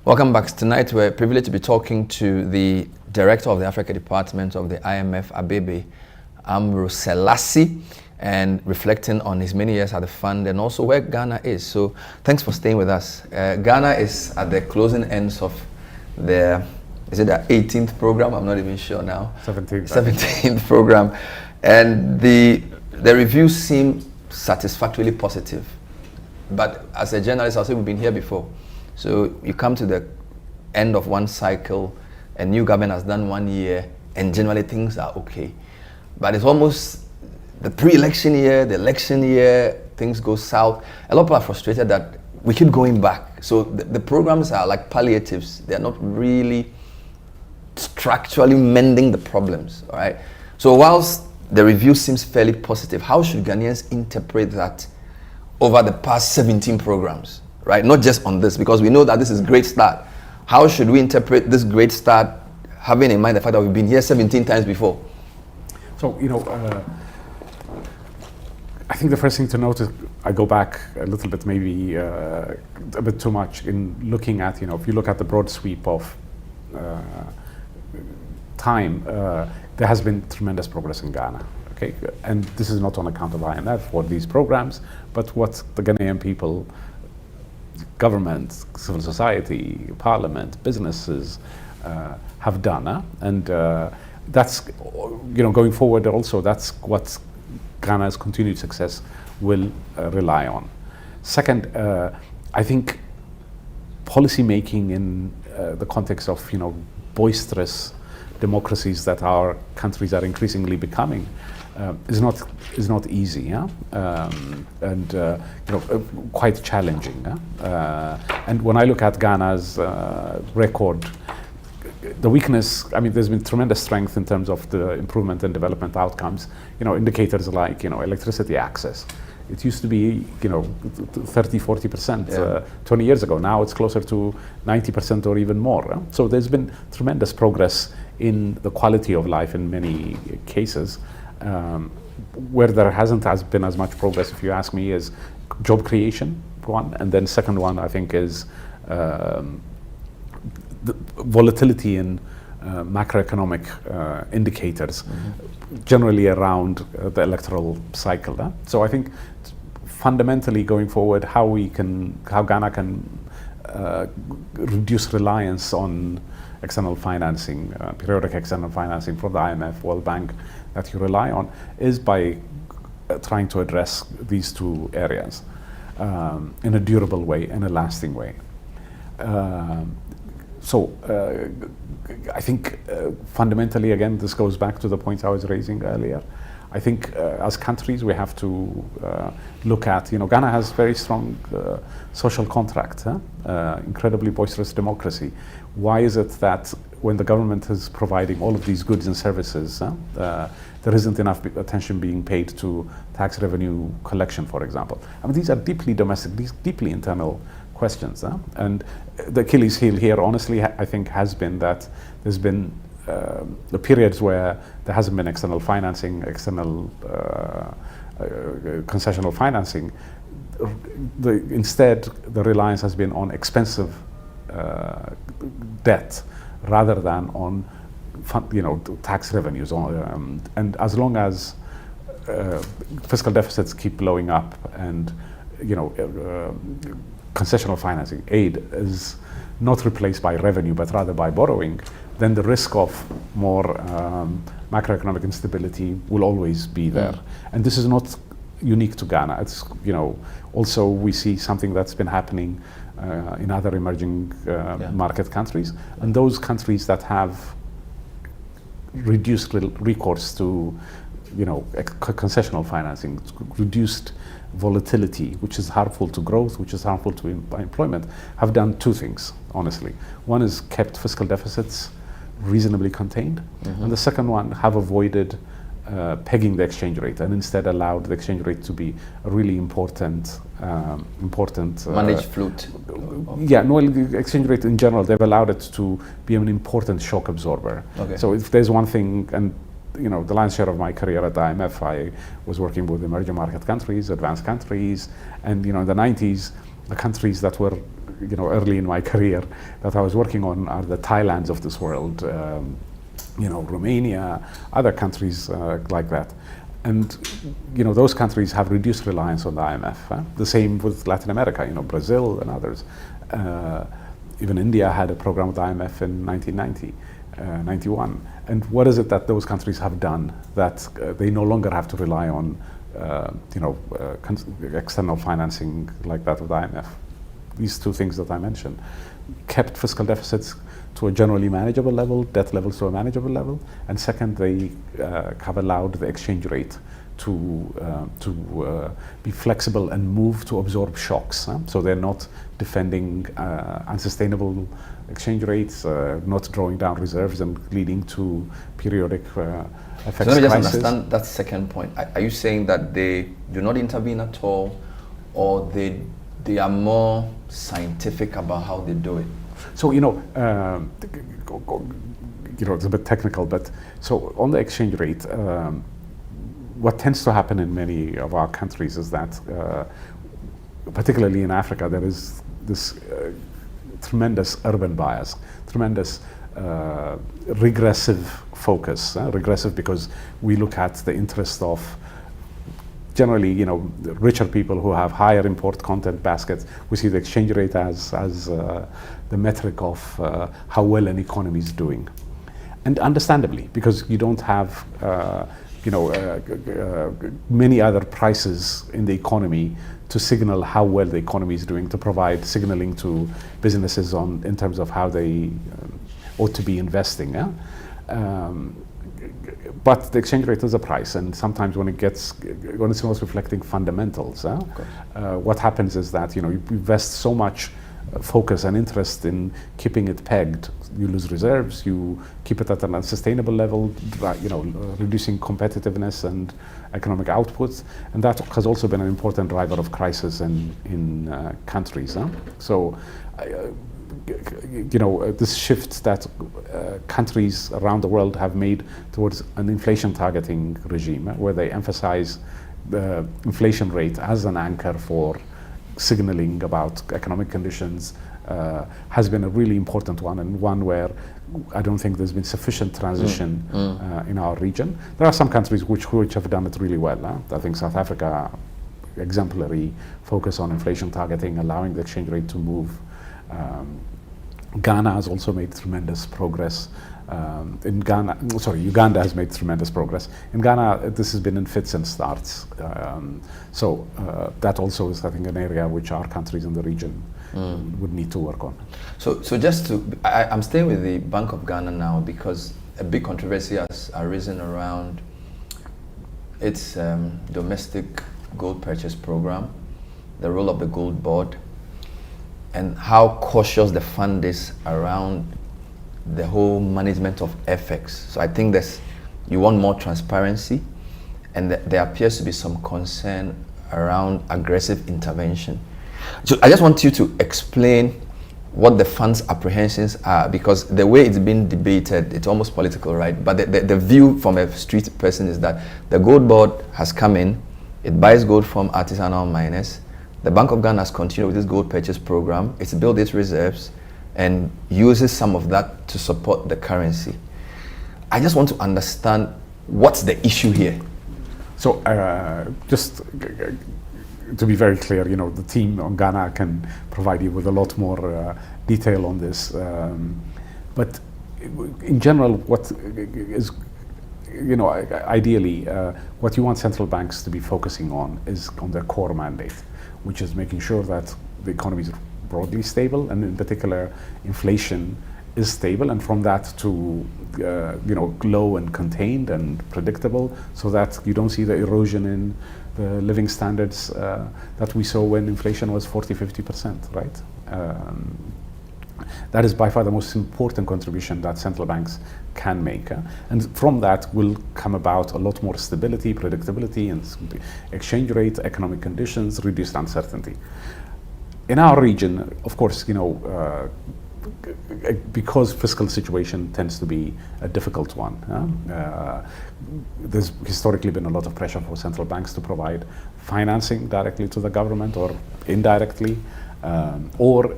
Welcome back. Tonight we're privileged to be talking to the Director of the Africa Department of the IMF, Abebe Amro Selassie, and reflecting on his many years at the fund and also where Ghana is. So thanks for staying with us. Ghana is at the closing ends of their, is it their 18th program? I'm not even sure now. 17th program. And the reviews seem satisfactorily positive. But as a journalist, I'll say we've been here before. So you come to the end of one cycle, a new government has done 1 year, and generally things are okay. But it's almost the pre-election year, the election year, things go south. A lot of people are frustrated that we keep going back. So the programs are like palliatives. They're not really structurally mending the problems, all right? So whilst the review seems fairly positive, how should Ghanaians interpret that over the past 17 programs? Right, not just on this, because we know that this is a great start. How should we interpret this great start, having in mind the fact that we've been here 17 times before? So, I think the first thing to note is I go back a little bit, maybe a bit too much in looking at, if you look at the broad sweep of time, there has been tremendous progress in Ghana. Okay, and this is not on account of IMF or these programs, but what the Ghanaian people, government, civil society, parliament, businesses have done, and that's going forward. Also, that's what Ghana's continued success will rely on. Second, I think policy making in the context of boisterous democracies that our countries are increasingly becoming is not easy, yeah? And quite challenging. And when I look at Ghana's record, the weakness, there's been tremendous strength in terms of the improvement and development outcomes. Indicators like electricity access. It used to be 30-40% 20 years ago. Now it's closer to 90% or even more. So there's been tremendous progress in the quality of life in many cases. Where there hasn't been as much progress, if you ask me, is job creation, one, and then second one I think is the volatility in macroeconomic indicators, generally around the electoral cycle. So I think fundamentally going forward, how Ghana can reduce reliance on external financing, periodic external financing from the IMF, World Bank, that you rely on, is by trying to address these two areas in a durable way, in a lasting way. So I think fundamentally, again, this goes back to the point I was raising earlier. I think as countries we have to look at, Ghana has very strong social contract, incredibly boisterous democracy. Why is it that when the government is providing all of these goods and services, there isn't enough attention being paid to tax revenue collection, for example? These are deeply domestic, these deeply internal questions. And the Achilles heel here, honestly, I think has been that there's been the periods where there hasn't been external financing, external concessional financing. Instead, the reliance has been on expensive debt rather than on tax revenues. And as long as fiscal deficits keep blowing up and concessional financing, aid, is not replaced by revenue but rather by borrowing, then the risk of more macroeconomic instability will always be there. And this is not unique to Ghana. It's also we see something that's been happening in other emerging market countries, and those countries that have reduced recourse to concessional financing, reduced volatility, which is harmful to growth, which is harmful to employment, have done two things, honestly. One is kept fiscal deficits reasonably contained, and the second one have avoided pegging the exchange rate and instead allowed the exchange rate to be a really important managed flute. The exchange rate in general, they've allowed it to be an important shock absorber. So if there's one thing, and the lion's share of my career at the IMF, I was working with emerging market countries, advanced countries, and in the 90s, the countries that were early in my career that I was working on are the Thailands of this world, Romania, other countries like that. And those countries have reduced reliance on the IMF. The same with Latin America, Brazil and others. Even India had a program with the IMF in 1990, 91. And what is it that those countries have done that they no longer have to rely on external financing like that with the IMF? These two things that I mentioned. Kept fiscal deficits to a generally manageable level, debt levels to a manageable level, and second, they have allowed the exchange rate to be flexible and move to absorb shocks. So they're not defending unsustainable exchange rates, not drawing down reserves and leading to periodic effects. So let me just understand that second point. Are you saying that they do not intervene at all, or they are more scientific about how they do it? So it's a bit technical, but so on the exchange rate, what tends to happen in many of our countries is that, particularly in Africa, there is this tremendous urban bias, tremendous regressive focus. Regressive because we look at the interest of generally, richer people who have higher import content baskets. We see the exchange rate as the metric of how well an economy is doing, and understandably, because you don't have many other prices in the economy to signal how well the economy is doing, to provide signaling to businesses in terms of how they ought to be investing. But the exchange rate is a price, and sometimes when it's not reflecting fundamentals, what happens is that you invest so much focus and interest in keeping it pegged, you lose reserves, you keep it at an unsustainable level, reducing competitiveness and economic output, and that has also been an important driver of crisis in countries. So. This shift that countries around the world have made towards an inflation targeting regime, where they emphasize the inflation rate as an anchor for signaling about economic conditions, has been a really important one, and one where I don't think there's been sufficient transition in our region. There are some countries which have done it really well. I think South Africa, exemplary focus on inflation targeting, allowing the exchange rate to move. Ghana has also made tremendous progress. Uganda has made tremendous progress. In Ghana, this has been in fits and starts. So that also is, I think, an area which our countries in the region would need to work on. So I'm staying with the Bank of Ghana now because a big controversy has arisen around its domestic gold purchase program, the role of the gold board, and how cautious the fund is around the whole management of FX. So I think you want more transparency, and there appears to be some concern around aggressive intervention. So I just want you to explain what the fund's apprehensions are, because the way it's been debated, it's almost political, right? But the view from a street person is that the gold board has come in, it buys gold from artisanal miners. The Bank of Ghana has continued with this gold purchase program. It's built its reserves and uses some of that to support the currency. I just want to understand what's the issue here. So just to be very clear, the team on Ghana can provide you with a lot more detail on this. But in general, what is, ideally, what you want central banks to be focusing on is on their core mandate, which is making sure that the economy is broadly stable, and in particular, inflation is stable, and from that to low and contained and predictable, so that you don't see the erosion in the living standards that we saw when inflation was 40-50%, right? That is by far the most important contribution that central banks can make. And from that will come about a lot more stability, predictability, and exchange rate, economic conditions, reduced uncertainty. In our region, of course, because fiscal situation tends to be a difficult one, there's historically been a lot of pressure for central banks to provide financing directly to the government or indirectly, or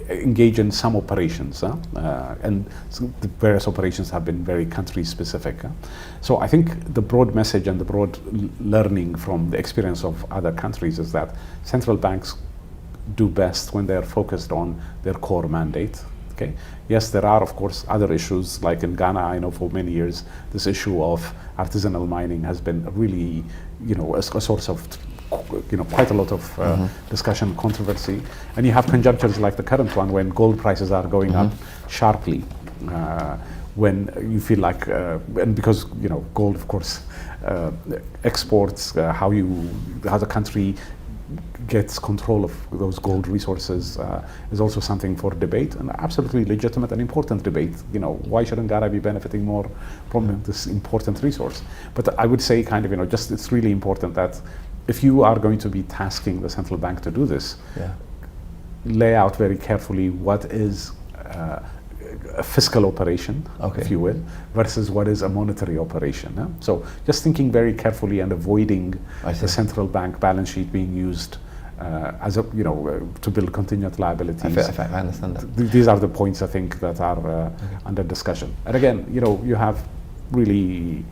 engage in some operations, and the various operations have been very country specific. So I think the broad message and the broad learning from the experience of other countries is that central banks do best when they're focused on their core mandate. Okay. Yes, there are of course other issues, like in Ghana. I know for many years this issue of artisanal mining has been really, a source of quite a lot of discussion, controversy, and you have conjunctures like the current one when gold prices are going up sharply, when you feel like, and because gold of course exports, how the country gets control of those gold resources is also something for debate, and absolutely legitimate and important debate. Why shouldn't Ghana be benefiting more from this important resource? But I would say just it's really important that if you are going to be tasking the central bank to do this, lay out very carefully what is a fiscal operation, if you will, versus what is a monetary operation. So just thinking very carefully and avoiding the central bank balance sheet being used as a to build contingent liabilities. I understand that. These are the points I think that are under discussion. And again, you have really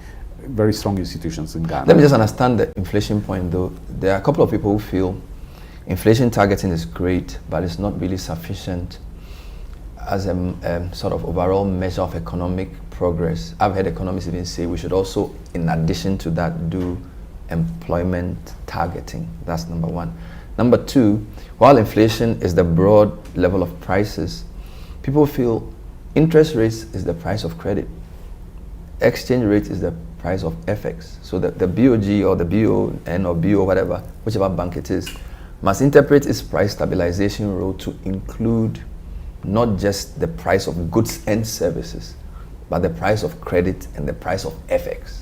very strong institutions in Ghana. Let me just understand the inflation point though. There are a couple of people who feel inflation targeting is great, but it's not really sufficient as a sort of overall measure of economic progress. I've heard economists even say we should also, in addition to that, do employment targeting. That's number one. Number two, while inflation is the broad level of prices, people feel interest rates is the price of credit. Exchange rate is the price of FX. So the BOG or the BON or BO, whatever, whichever bank it is, must interpret its price stabilization role to include not just the price of goods and services, but the price of credit and the price of FX,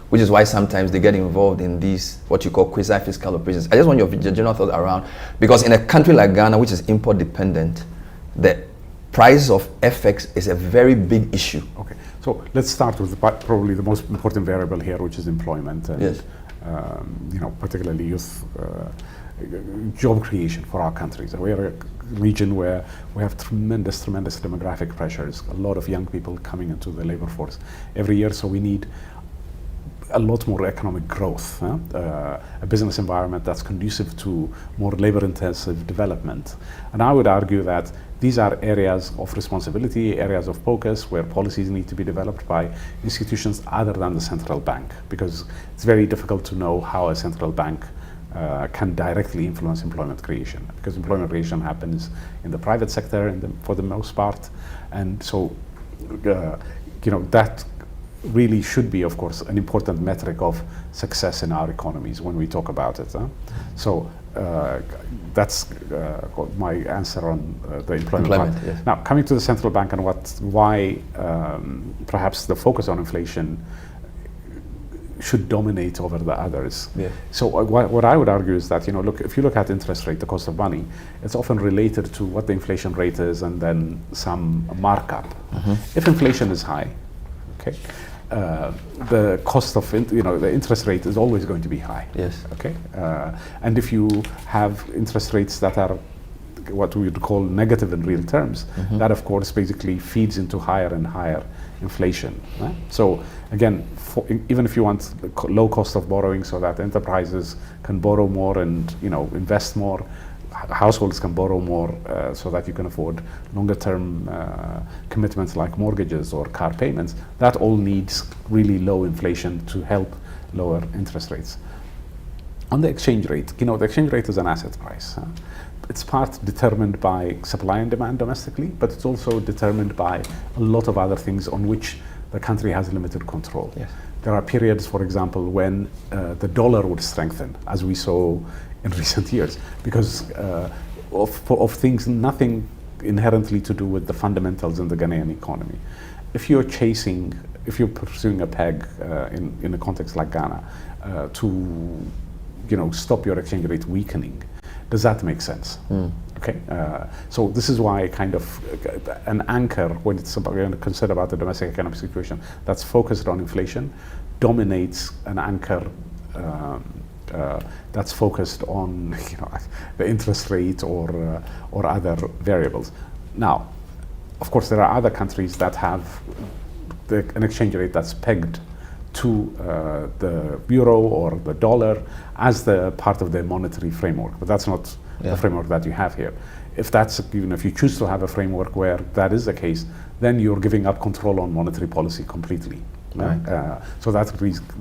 which is why sometimes they get involved in these, what you call quasi-fiscal operations. I just want your general thoughts around, because in a country like Ghana, which is import dependent, the price of FX is a very big issue. Okay, so let's start with probably the most important variable here, which is employment. And, yes. Particularly youth job creation for our countries. We are a region where we have tremendous demographic pressures, a lot of young people coming into the labor force every year, so we need a lot more economic growth, a business environment that's conducive to more labor-intensive development. And I would argue that these are areas of responsibility, areas of focus, where policies need to be developed by institutions other than the central bank, because it's very difficult to know how a central bank can directly influence employment creation, because employment creation happens in the private sector for the most part, and so that really should be, of course, an important metric of success in our economies when we talk about it. So that's my answer on the employment part. Yes. Now, coming to the central bank and why perhaps the focus on inflation should dominate over the others. Yeah. So what I would argue is that, if you look at interest rate, the cost of money, it's often related to what the inflation rate is and then some markup. If inflation is high, okay, the cost of the interest rate is always going to be high. Yes. Okay, and if you have interest rates that are what we would call negative in real terms, that of course basically feeds into higher and higher inflation. Right? So again, even if you want low cost of borrowing so that enterprises can borrow more and invest more, households can borrow more so that you can afford longer term commitments like mortgages or car payments, that all needs really low inflation to help lower interest rates. On the exchange rate, the exchange rate is an asset price. It's part determined by supply and demand domestically, but it's also determined by a lot of other things on which the country has limited control. Yes. There are periods, for example, when the dollar would strengthen, as we saw in recent years, because of things nothing inherently to do with the fundamentals in the Ghanaian economy. If you're pursuing a peg in a context like Ghana to stop your exchange rate weakening, does that make sense? Okay, so this is why kind of an anchor, when it's considered about the domestic economic situation that's focused on inflation, dominates an anchor that's focused on the interest rate or other variables. Now, of course, there are other countries that have an exchange rate that's pegged to the euro or the dollar as the part of their monetary framework, but that's not the framework that you have here. If you choose to have a framework where that is the case, then you're giving up control on monetary policy completely. Right. So that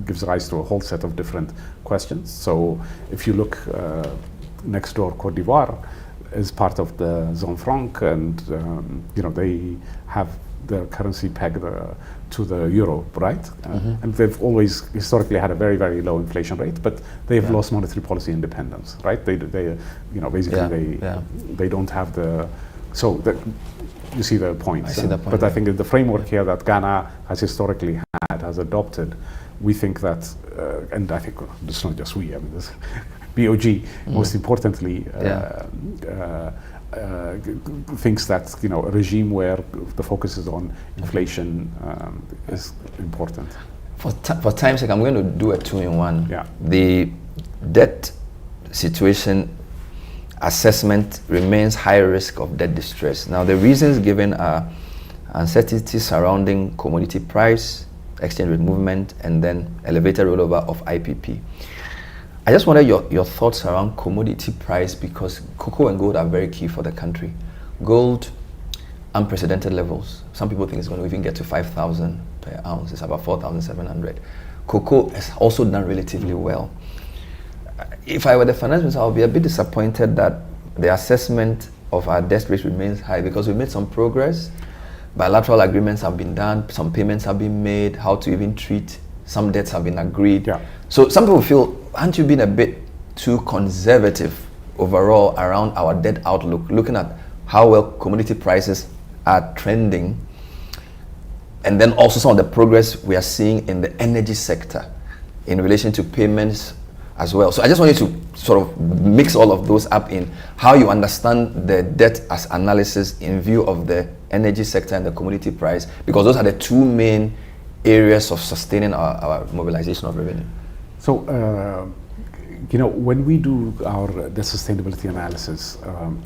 gives rise to a whole set of different questions. So if you look next door, Cote d'Ivoire is part of the zone franc, and they have their currency pegged to the euro, right? And they've always historically had a very, very low inflation rate, but they've lost monetary policy independence, right? They don't have the you see the point. I see the point. But I think the framework here that Ghana has adopted, we think that, and I think it's not just we, I mean, this BOG, most importantly, thinks that a regime where the focus is on inflation is important. For time's sake, I'm going to do a 2-in-1. Yeah. The debt situation assessment remains high risk of debt distress. Now, the reasons given are uncertainty surrounding commodity price, exchange rate movement, and then elevated rollover of IPP. I just wanted your thoughts around commodity price, because cocoa and gold are very key for the country. Gold, unprecedented levels. Some people think it's going to even get to 5,000 per ounce. It's about 4,700. Cocoa has also done relatively well. If I were the finance minister, I would be a bit disappointed that the assessment of our debt rate remains high, because we've made some progress. Bilateral agreements have been done, some payments have been made, how to even treat, some debts have been agreed. Yeah. So some people feel, aren't you being a bit too conservative overall around our debt outlook, looking at how well commodity prices are trending, and then also some of the progress we are seeing in the energy sector in relation to payments as well. So I just want you to sort of mix all of those up in how you understand the debt as analysis in view of the energy sector and the commodity price, because those are the two main areas of sustaining our mobilization of revenue. So, when we do the sustainability analysis,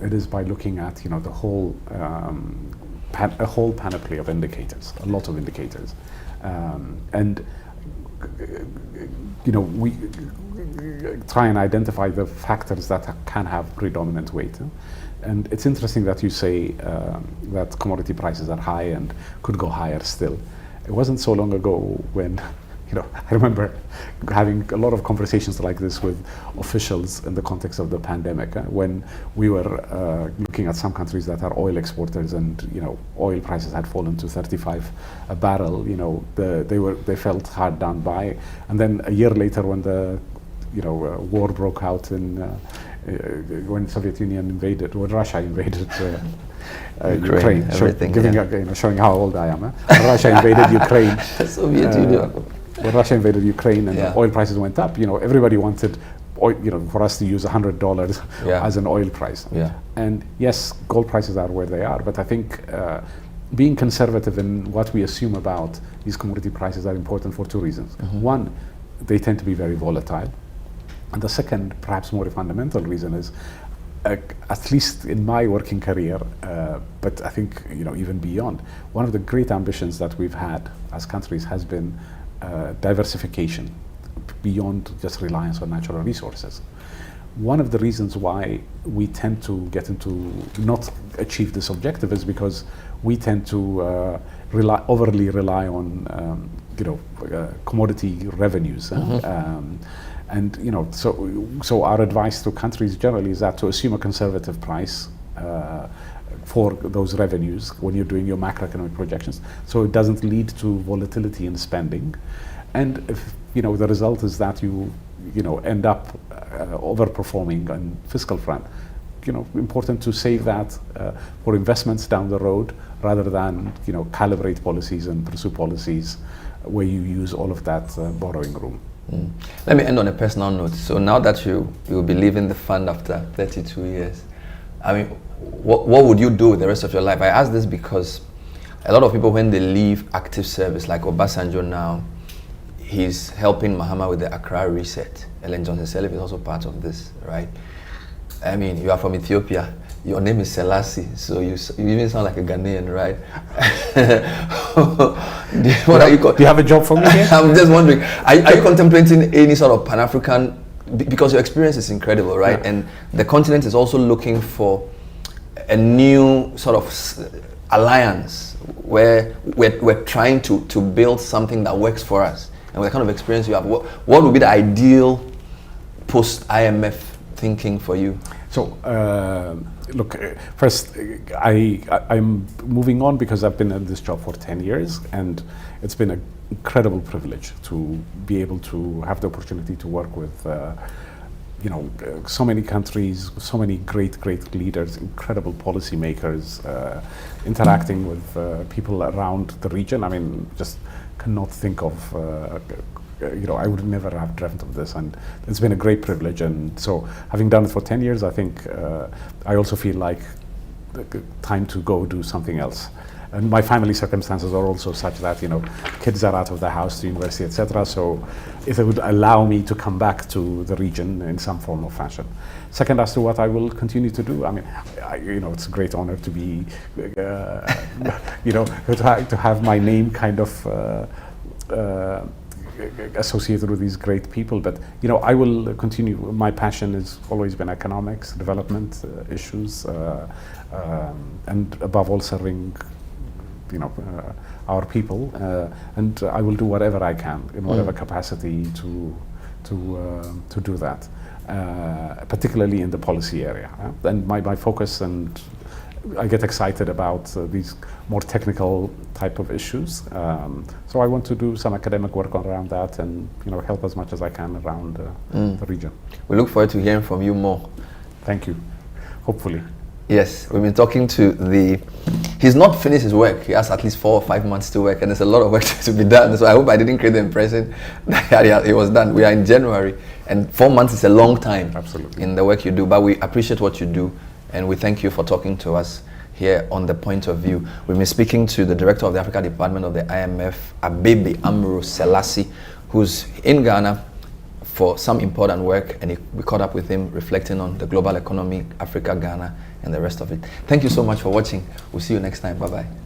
it is by looking at, the whole, a whole panoply of indicators, a lot of indicators. We try and identify the factors that can have predominant weight. And it's interesting that you say that commodity prices are high and could go higher still. It wasn't so long ago when, I remember having a lot of conversations like this with officials in the context of the pandemic, when we were looking at some countries that are oil exporters, and oil prices had fallen to 35 a barrel. They felt hard done by, and then a year later, when the war broke out in when the Soviet Union invaded, when Russia invaded Ukraine, showing how old I am. When Russia invaded Ukraine. Soviet Union. When Russia invaded Ukraine and oil prices went up, everybody wanted oil, for us to use $100 as an oil price. Yeah. And yes, gold prices are where they are, but I think being conservative in what we assume about these commodity prices are important for two reasons. One, they tend to be very volatile. And the second, perhaps more fundamental reason is, at least in my working career, but I think even beyond, one of the great ambitions that we've had as countries has been diversification beyond just reliance on natural resources. One of the reasons why we tend to not achieve this objective is because we tend to overly rely on commodity revenues. And so our advice to countries generally is that to assume a conservative price for those revenues when you're doing your macroeconomic projections, so it doesn't lead to volatility in spending. And if the result is that you end up overperforming on fiscal front, important to save that for investments down the road, rather than calibrate policies and pursue policies where you use all of that borrowing room. Let me end on a personal note. So now that you will be leaving the fund after 32 years, I mean, what would you do with the rest of your life? I ask this because a lot of people, when they leave active service, like Obasanjo now, he's helping Mahama with the Accra reset. Ellen Johnson Sirleaf is also part of this, right? I mean, you are from Ethiopia. your name is Selassie, so you even sound like a Ghanaian, right? Do you have a job for me here? I'm just wondering, are you contemplating any sort of Pan-African, because your experience is incredible, right? Yeah. And the continent is also looking for a new sort of alliance where we're trying to build something that works for us. And with the kind of experience you have, what would be the ideal post-IMF thinking for you? So, look, first, I'm moving on because I've been in this job for 10 years, and it's been an incredible privilege to be able to have the opportunity to work with so many countries, so many great leaders, incredible policymakers, interacting with people around the region. I mean, just cannot think of, I would never have dreamt of this, and it's been a great privilege. And so, having done it for 10 years, I think I also feel like time to go do something else. And my family circumstances are also such that, kids are out of the house to university, etc. So if it would allow me to come back to the region in some form or fashion. Second, as to what I will continue to do, I mean, it's a great honor to be, to have my name kind of associated with these great people. But, I will continue. My passion has always been economics, development issues, and above all serving our people, and I will do whatever I can in whatever capacity to do that, particularly in the policy area. And my focus, and I get excited about these more technical type of issues. So I want to do some academic work around that, and help as much as I can around the region. We look forward to hearing from you more. Thank you. Hopefully. Yes, we've been talking to he's not finished his work. He has at least 4 or 5 months to work, and there's a lot of work to be done. So I hope I didn't create the impression that it was done. We are in January, and 4 months is a long time. Absolutely. In the work you do, but we appreciate what you do, and we thank you for talking to us here on The Point of View. We've been speaking to the Director of the Africa Department of the IMF, Abebe Amro Selassie, who's in Ghana for some important work, and we caught up with him reflecting on the global economy, Africa, Ghana, and the rest of it. Thank you so much for watching. We'll see you next time. Bye-bye.